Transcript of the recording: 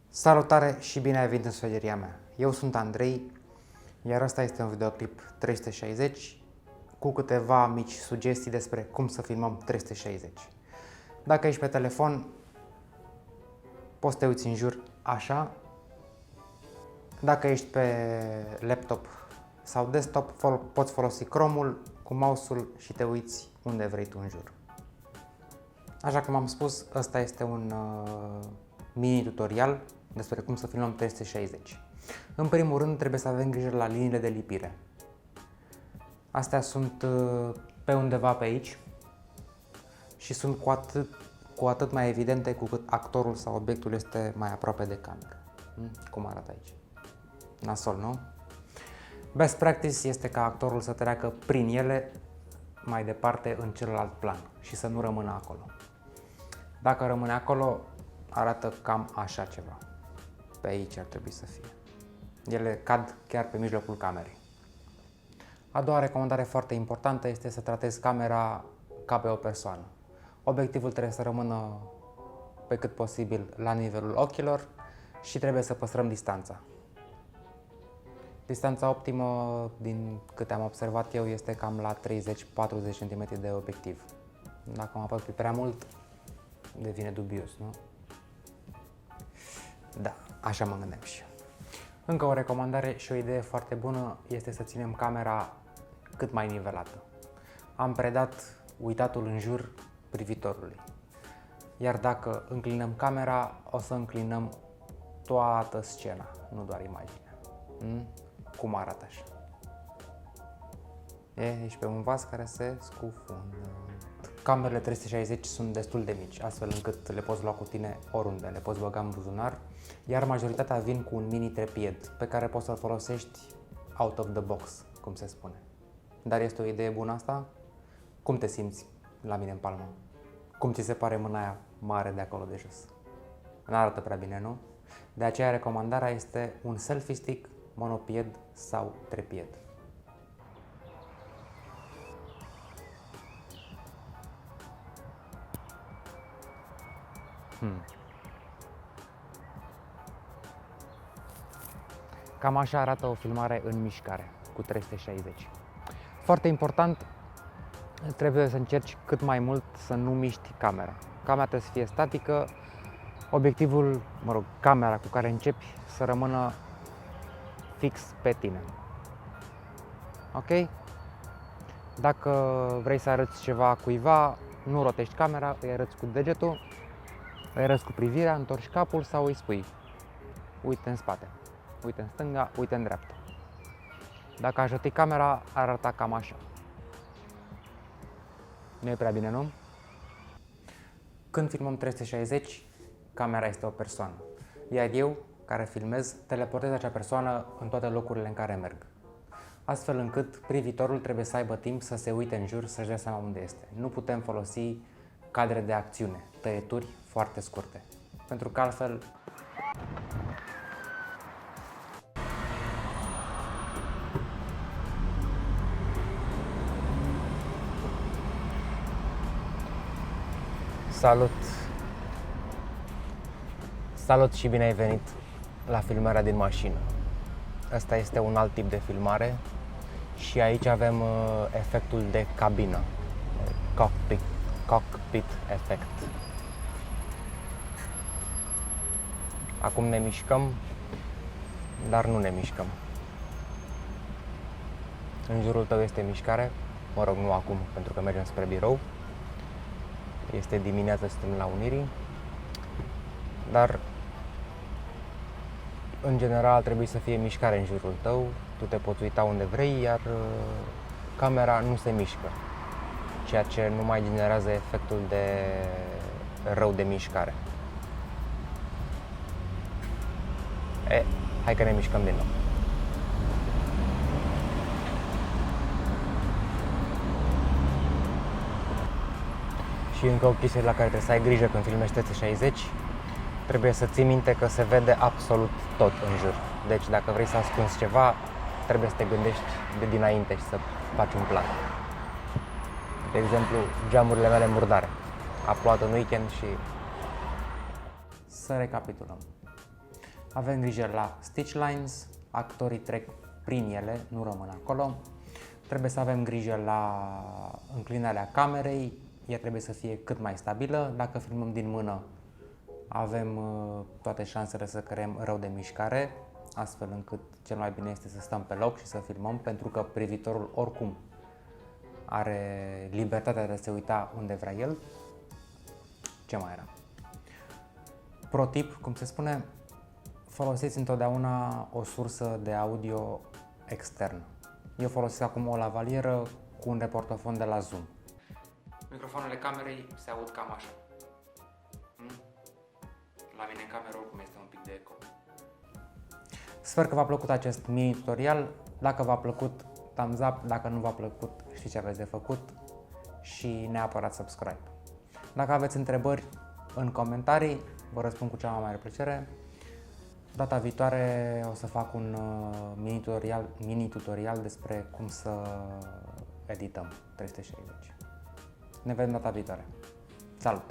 Salutare și bine ai venit în sufrageria mea. Eu sunt Andrei, iar ăsta este un videoclip 360 cu câteva mici sugestii despre cum să filmăm 360. Dacă ești pe telefon, poți să te uiți în jur așa. Dacă ești pe laptop sau desktop, poți folosi Chrome-ul cu mouse-ul și te uiți unde vrei tu în jur. Așa cum am spus, ăsta este un mini tutorial despre cum să filmăm 360. În primul rând trebuie să avem grijă la liniile de lipire. Astea sunt pe undeva pe aici și sunt cu atât mai evidente cu cât actorul sau obiectul este mai aproape de cameră. Cum arată aici? Nasol, nu? Best practice este ca actorul să treacă prin ele mai departe în celălalt plan și să nu rămână acolo. Dacă rămâne acolo, arată cam așa ceva. Pe aici ar trebui să fie. Ele cad chiar pe mijlocul camerei. A doua recomandare foarte importantă este să tratezi camera ca pe o persoană. Obiectivul trebuie să rămână pe cât posibil la nivelul ochilor și trebuie să păstrăm distanța. Distanța optimă, din câte am observat eu, este cam la 30-40 cm de obiectiv. Dacă mă apropii prea mult, devine dubios, nu? Da, așa mă gândeam și eu. Încă o recomandare și o idee foarte bună este să ținem camera cât mai nivelată. Am predat uitatul în jur privitorului. Iar dacă înclinăm camera, o să înclinăm toată scena, nu doar imaginea. Cum arată așa? Ești pe un vas care se scufundă. Camerele 360 sunt destul de mici, astfel încât le poți lua cu tine oriunde, le poți băga în buzunar, iar majoritatea vin cu un mini trepied pe care poți să-l folosești out of the box, cum se spune. Dar este o idee bună asta? Cum te simți la mine în palmă? Cum ți se pare mâna aia mare de acolo de jos? N-arată prea bine, nu? De aceea recomandarea este un selfie stick, monopied sau trepied. Cam așa arată o filmare în mișcare cu 360. Foarte important, trebuie să încerci cât mai mult să nu miști camera. Camera trebuie să fie statică, obiectivul, camera cu care începi să rămână fix pe tine. Ok? Dacă vrei să arăți ceva cuiva, nu rotești camera, îi arăți cu degetul, îi arăți cu privirea, întorci capul sau îi spui uite în spate, uite în stânga, uite în dreapta. Dacă aș roti camera, ar arăta cam așa. Nu e prea bine, nu? Când filmăm 360, camera este o persoană, iar eu, care filmez, teleportez acea persoană în toate locurile în care merg. Astfel încât privitorul trebuie să aibă timp să se uite în jur, să-și dea seama unde este. Nu putem folosi cadre de acțiune, tăieturi foarte scurte, pentru că altfel Salut! Salut și bine ai venit la filmarea din mașină. Asta este un alt tip de filmare și aici avem efectul de cabină, cockpit effect. Acum ne mișcăm, dar nu ne mișcăm. În jurul tău este mișcare, mă rog, nu acum, pentru că mergem spre birou. Este dimineața, suntem la Unirii, dar în general trebuie să fie mișcare în jurul tău, tu te poți uita unde vrei, iar camera nu se mișcă, ceea ce nu mai generează efectul de rău de mișcare. Hai că ne mișcăm din nou. Și încă o chestie la care trebuie să ai grijă când filmezi 360, trebuie să ții minte că se vede absolut tot în jur. Deci dacă vrei să ascunzi ceva, trebuie să te gândești de dinainte și să faci un plan. De exemplu, geamurile mele murdare. A plouat în weekend și... Să recapitulăm. Avem grijă la stitch lines, actorii trec prin ele, nu rămân acolo. Trebuie să avem grijă la înclinarea camerei, ea trebuie să fie cât mai stabilă. Dacă filmăm din mână, avem toate șansele să creăm rău de mișcare, astfel încât cel mai bine este să stăm pe loc și să filmăm, pentru că privitorul oricum are libertatea de a se uita unde vrea el. Ce mai era? Pro tip, cum se spune, folosiți întotdeauna o sursă de audio externă. Eu folosesc acum o lavalieră cu un reportofon de la Zoom. Microfoanele camerei se aud cam așa. La mine în cameră oricum este un pic de eco. Sper că v-a plăcut acest mini tutorial. Dacă v-a plăcut, thumbs up. Dacă nu v-a plăcut, știți ce aveți de făcut și neapărat subscribe. Dacă aveți întrebări în comentarii, vă răspund cu cea mai mare plăcere. Data viitoare o să fac un mini tutorial despre cum să edităm 360. Ne vedem data viitoare. Salut!